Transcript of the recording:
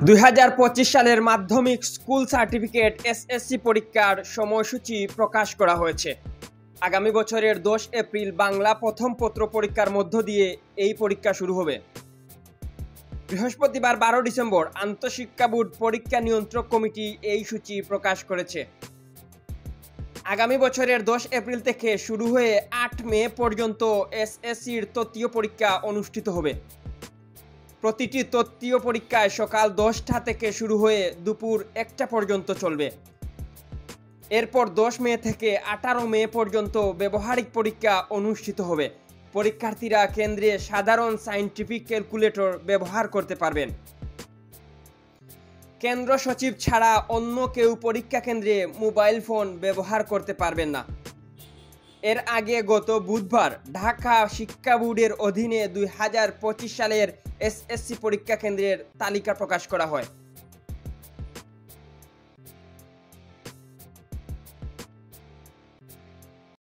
2025 সালের মাধ্যমিক school certificate SSC পরীক্ষার সময়সূচি প্রকাশ করা হয়েছে। আগামী বছরের 10 এপ্রিল বাংলা প্রথম পত্র পরীক্ষার মধ্য দিয়ে এই পরীক্ষা শুরু হবে। বৃহস্পতিবার 12 ডিসেম্বর আন্তঃশিক্ষা বোর্ড পরীক্ষা নিয়ন্ত্রক কমিটি এই সূচি প্রকাশ করেছে। আগামী বছরের 10 এপ্রিল থেকে শুরু হয়ে 8 মে পর্যন্ত এসএসসির তৃতীয় পরীক্ষা অনুষ্ঠিত হবে। প্রতিটি তৃতীয় পরীক্ষায় সকাল 10টা থেকে শুরু হয়ে দুপুর 1টা পর্যন্ত চলবে। এরপর 10 মে থেকে 18 মে পর্যন্ত ব্যবহারিক পরীক্ষা অনুষ্ঠিত হবে। পরীক্ষার্থীরা কেন্দ্রে সাধারণ সায়েন্টিফিক ক্যালকুলেটর ব্যবহার করতে পারবেন। কেন্দ্র সচিব ছাড়া অন্য কেউ পরীক্ষা কেন্দ্রে মোবাইল ফোন ব্যবহার করতে পারবেন না। এর আগে গত বুধবার ঢাকা শিক্ষা বোর্ডের অধীনে 2025 সালের এসএসসি পরীক্ষা কেন্দ্রের তালিকা প্রকাশ করা হয়।